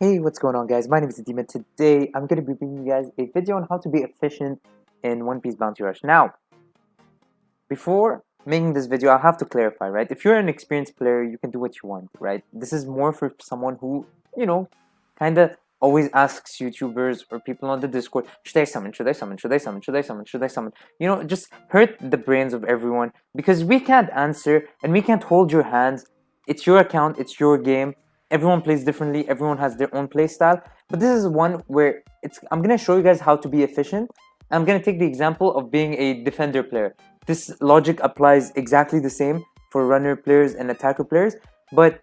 Hey, what's going on, guys? My name is Adima. Today, I'm going to be bringing you guys a video on how to be efficient in One Piece Bounty Rush. Now, before making this video, I have to clarify, right? If you're an experienced player, you can do what you want, right? This is more for someone who, kind of always asks YouTubers or people on the Discord, should I summon? Should I summon? Should I summon? Should I summon? Should I summon? Just hurt the brains of everyone because we can't answer and we can't hold your hands. It's your account, it's your game. Everyone plays differently, everyone has their own play style. But this is one where I'm gonna show you guys how to be efficient. I'm gonna take the example of being a defender player. This logic applies exactly the same for runner players and attacker players, but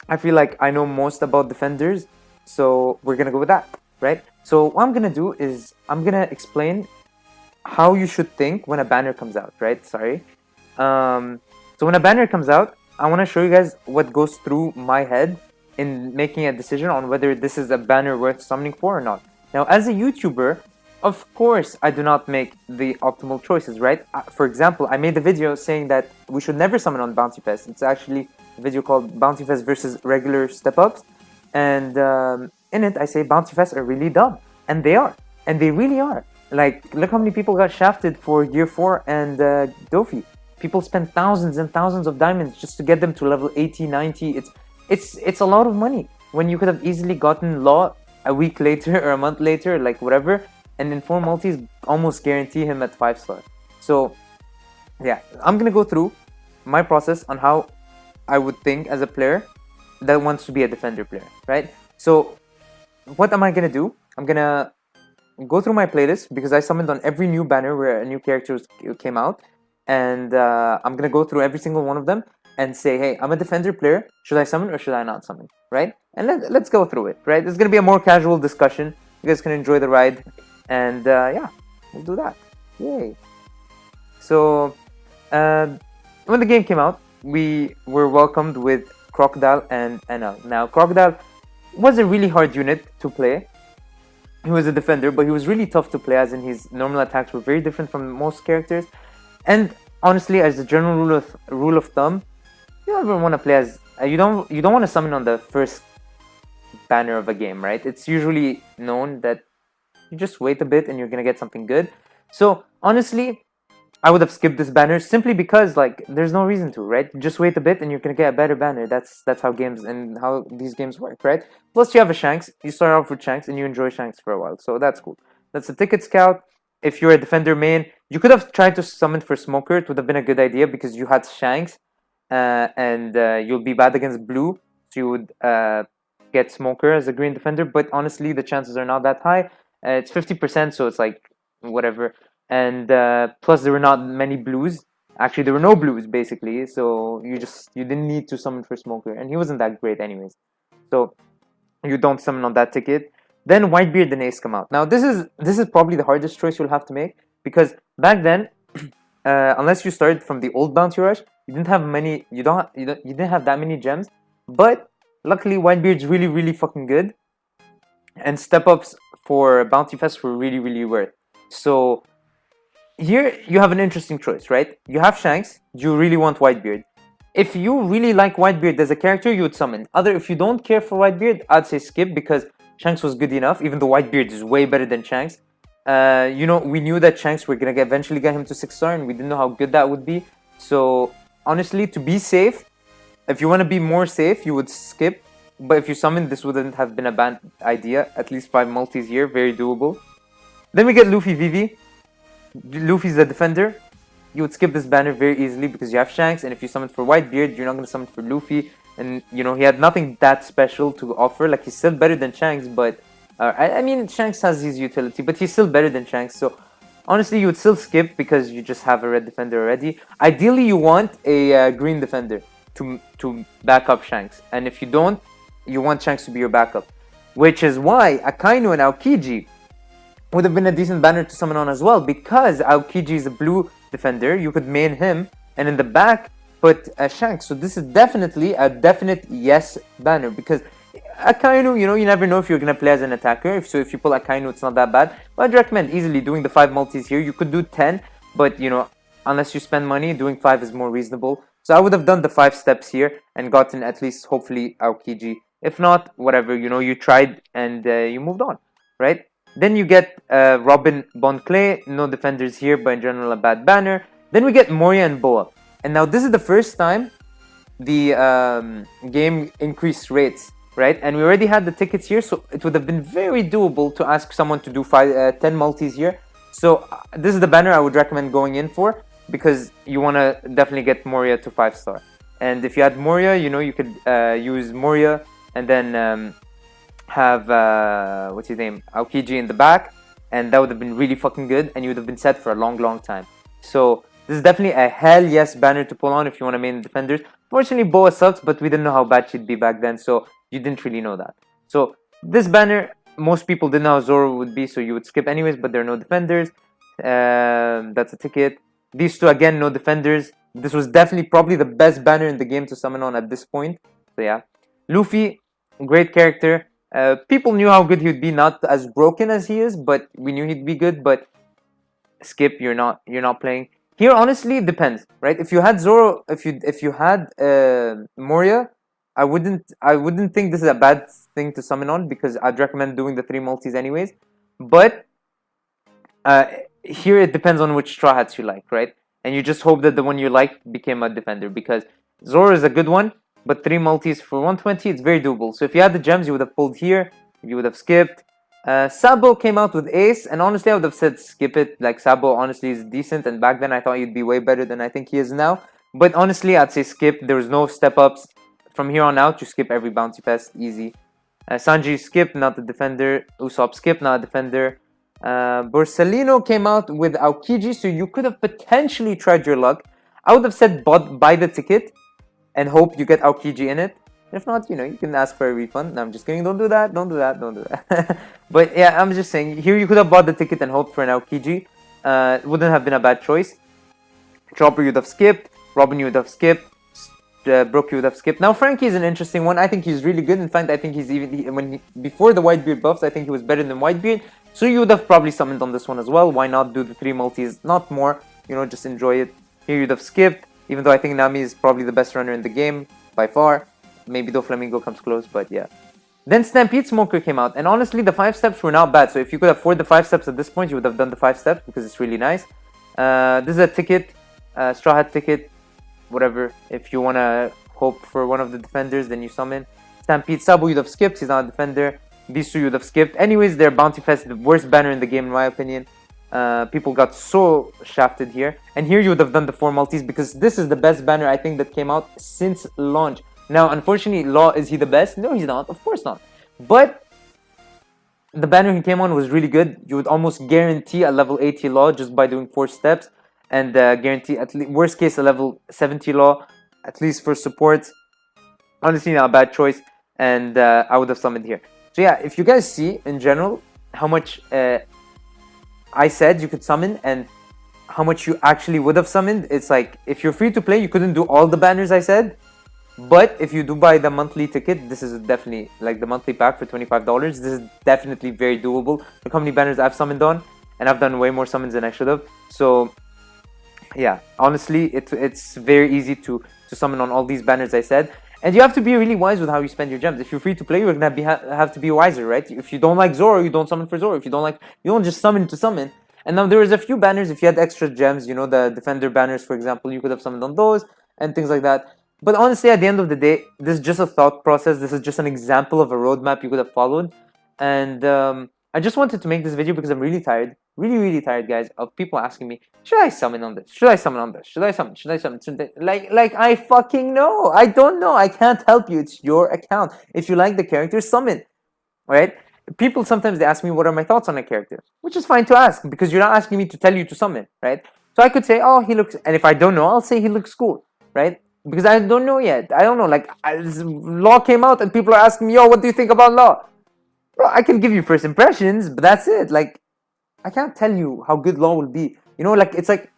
I feel like I know most about defenders, so we're gonna go with that, right? So what I'm gonna do is I'm gonna explain how you should think when a banner comes out, right? So when a banner comes out, I want to show you guys what goes through my head in making a decision on whether this is a banner worth summoning for or not. Now, as a YouTuber, of course, I do not make the optimal choices, right? For example, I made a video saying that we should never summon on Bounty Fest. It's actually a video called Bounty Fest versus regular step-ups. And in it, I say Bounty Fests are really dumb. And they are. And they really are. Like, look how many people got shafted for Gear 4 and Dofi. People spend thousands and thousands of diamonds just to get them to level 80, 90. It's a lot of money when you could have easily gotten Law a week later or a month later, like whatever, and in 4 multis almost guarantee him at 5-star. So yeah, I'm gonna go through my process on how I would think as a player that wants to be a defender player, right? So what am I gonna do? I'm gonna go through my playlist because I summoned on every new banner where a new character came out, and I'm gonna go through every single one of them and say, hey, I'm a defender player, should I summon or should I not summon, right? And let's go through it, right? It's gonna be a more casual discussion. You guys can enjoy the ride, and yeah, we'll do that. Yay. So when the game came out, we were welcomed with Crocodile and NL. Now, Crocodile was a really hard unit to play. He was a defender, but he was really tough to play, as in his normal attacks were very different from most characters. And honestly, as a general rule of thumb, you don't ever want to play as you don't want to summon on the first banner of a game, right? It's usually known that you just wait a bit and you're gonna get something good. So honestly, I would have skipped this banner simply because, like, there's no reason to, right? Just wait a bit and you're gonna get a better banner. That's how games and how these games work, right? Plus, you have a Shanks. You start off with Shanks and you enjoy Shanks for a while, so that's cool. That's a ticket scout. If you're a defender main, you could have tried to summon for Smoker. It would have been a good idea because you had Shanks, and you'll be bad against blue, so you would get Smoker as a green defender. But honestly, the chances are not that high. It's 50%, so it's like whatever. And plus there were not many blues. Actually, there were no blues basically, so you didn't need to summon for Smoker, and he wasn't that great anyways, so you don't summon on that ticket. Then Whitebeard and Ace come out. Now this is probably the hardest choice you'll have to make, because back then unless you started from the old Bounty Rush, you didn't have many, you didn't have that many gems. But luckily Whitebeard's really fucking good, and step ups for Bounty Fest were really worth. So here you have an interesting choice, right? You have Shanks, you really want Whitebeard. If you really like Whitebeard as a character, you would summon. If you don't care for Whitebeard, I'd say skip, because Shanks was good enough, even though Whitebeard is way better than Shanks. We knew that Shanks were gonna eventually get him to 6-star, and we didn't know how good that would be. So honestly, to be safe, if you want to be more safe, you would skip. But if you summon, this wouldn't have been a bad idea. At least 5 multis here, very doable. Then we get Luffy Vivi. Luffy's the defender. You would skip this banner very easily because you have Shanks, and if you summon for Whitebeard, you're not going to summon for Luffy. And he had nothing that special to offer. Like, he's still better than Shanks, but I mean, Shanks has his utility, but he's still better than Shanks. So honestly, you would still skip because you just have a red defender already. Ideally, you want a green defender to back up Shanks, and if you don't, you want Shanks to be your backup, which is why Akainu and Aokiji would have been a decent banner to summon on as well, because Aokiji is a blue defender. You could main him, and in the back put a Shanks. So this is definitely a definite yes banner, because Akainu, you never know if you're gonna play as an attacker. If you pull Akainu, it's not that bad. But I'd recommend easily doing the 5 multis here. You could do 10, but unless you spend money, doing 5 is more reasonable. So I would have done the 5 steps here and gotten at least, hopefully, Aokiji If not, whatever, you know, you tried and you moved on, right? Then you get Robin Bon Clay, no defenders here, but in general a bad banner. Then we get Moria and Boa. And now this is the first time the game increased rates, right? And we already had the tickets here, so it would have been very doable to ask someone to do 10 multis here. So this is the banner I would recommend going in for, because you want to definitely get Moria to 5-star. And if you had Moria, you know, you could use Moria and then have what's his name, Aokiji in the back, and that would have been really fucking good, and you would have been set for a long time. So this is definitely a hell yes banner to pull on if you want to main defenders. Fortunately, Boa sucks, but we didn't know how bad she'd be back then, so you didn't really know that. So this banner, most people didn't know how Zoro would be, so you would skip anyways, but there are no defenders. That's a ticket. These two, again, no defenders. This was definitely probably the best banner in the game to summon on at this point. So yeah. Luffy, great character. People knew how good he would be, not as broken as he is, but we knew he'd be good. But skip, you're not playing here. Honestly, it depends, right? If you had Zoro, if you had Moria, I wouldn't think this is a bad thing to summon on, because I'd recommend doing the 3 multis anyways. But here it depends on which Straw Hats you like, right? And you just hope that the one you like became a defender, because Zoro is a good one, but 3 multis for 120, it's very doable. So if you had the gems, you would have pulled here, you would have skipped. Sabo came out with Ace, and honestly I would have said skip it. Like, Sabo honestly is decent, and back then I thought he'd be way better than I think he is now. But honestly, I'd say skip. There was no step ups. From here on out, you skip every bouncy fest, easy. Sanji skip, not a defender. Usopp skip, not a defender. Borsalino came out with Aokiji, so you could have potentially tried your luck. I would have said buy the ticket and hope you get Aokiji in it. If not, you know, you can ask for a refund. No, I'm just kidding. Don't do that. Don't do that. Don't do that. But yeah, I'm just saying, here you could have bought the ticket and hoped for an Aokiji. It wouldn't have been a bad choice. Chopper you'd have skipped. Robin you would have skipped. Brook you would have skipped. Now Frankie is an interesting one. I think he's really good. In fact, I think he's before the Whitebeard buffs, I think he was better than Whitebeard. So you would have probably summoned on this one as well. Why not do the 3 multis? Not more. You know, just enjoy it. Here you'd have skipped. Even though I think Nami is probably the best runner in the game by far. Maybe Doflamingo comes close, but yeah. Then Stampede Smoker came out, and honestly the 5 steps were not bad. So if you could afford the 5 steps at this point, you would have done the 5 steps, because it's really nice. This is a ticket, Straw Hat ticket, whatever. If you want to hope for one of the defenders, then you summon. Stampede Sabo you'd have skipped, he's not a defender. These 2 you'd have skipped. Anyways, they're Bounty Fest, the worst banner in the game in my opinion. People got so shafted here. And here you would have done the 4 multis, because this is the best banner I think that came out since launch. Now, unfortunately, Law, is he the best? No, he's not. Of course not. But the banner he came on was really good. You would almost guarantee a level 80 Law just by doing 4 steps. And guarantee, at least, worst case, a level 70 Law, at least for support. Honestly, not a bad choice. And I would have summoned here. So yeah, if you guys see, in general, how much I said you could summon and how much you actually would have summoned, it's like, if you're free to play, you couldn't do all the banners I said. But if you do buy the monthly ticket, this is definitely, like the monthly pack for $25, this is definitely very doable. Look how many banners I've summoned on, and I've done way more summons than I should have. So yeah, honestly, it's very easy to summon on all these banners I said. And you have to be really wise with how you spend your gems. If you're free to play, you're gonna have to be wiser, right? If you don't like Zoro, you don't summon for Zoro. If you don't just summon to summon. And now there is a few banners, if you had extra gems, you know, the defender banners, for example, you could have summoned on those and things like that. But honestly, at the end of the day, this is just a thought process. This is just an example of a roadmap you could have followed. And I just wanted to make this video because I'm really tired. Really tired, guys, of people asking me, should I summon on this? Should I summon on this? Should I summon? Like I fucking know. I don't know. I can't help you. It's your account. If you like the character, summon. Right? People sometimes they ask me what are my thoughts on a character, which is fine to ask because you're not asking me to tell you to summon, right? So I could say, oh, he looks, and if I don't know, I'll say he looks cool, right? Because I don't know yet. I don't know. Like, Law came out and people are asking me, yo, what do you think about Law? Bro, I can give you first impressions, but that's it. Like, I can't tell you how good Law will be. You know, like, it's like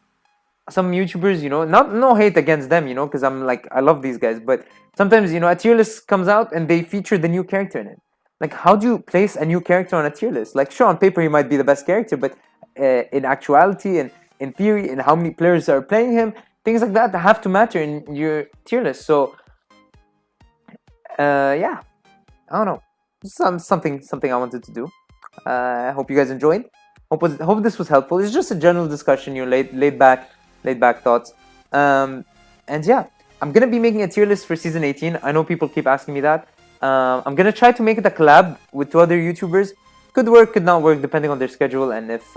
some YouTubers, you know, no hate against them, you know, because I'm like, I love these guys, but sometimes, you know, a tier list comes out and they feature the new character in it. Like, how do you place a new character on a tier list? Like, sure, on paper he might be the best character, but in actuality and in theory and how many players are playing him, things like that have to matter in your tier list. So, yeah. I don't know, something I wanted to do. I hope you guys enjoyed. Hope this was helpful. It's just a general discussion, laid back thoughts. And yeah, I'm gonna be making a tier list for season 18. I know people keep asking me that. I'm gonna try to make it a collab with two other YouTubers. Could work, could not work, depending on their schedule and if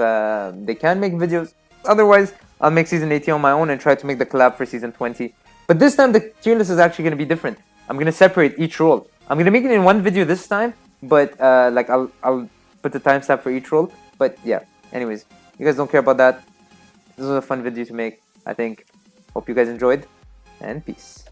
they can make videos. Otherwise, I'll make season 18 on my own and try to make the collab for season 20. But this time, the tier list is actually gonna be different. I'm gonna separate each role. I'm gonna make it in one video this time, but like I'll put the timestamp for each role. But yeah, anyways, you guys don't care about that. This was a fun video to make, I think. Hope you guys enjoyed, and peace.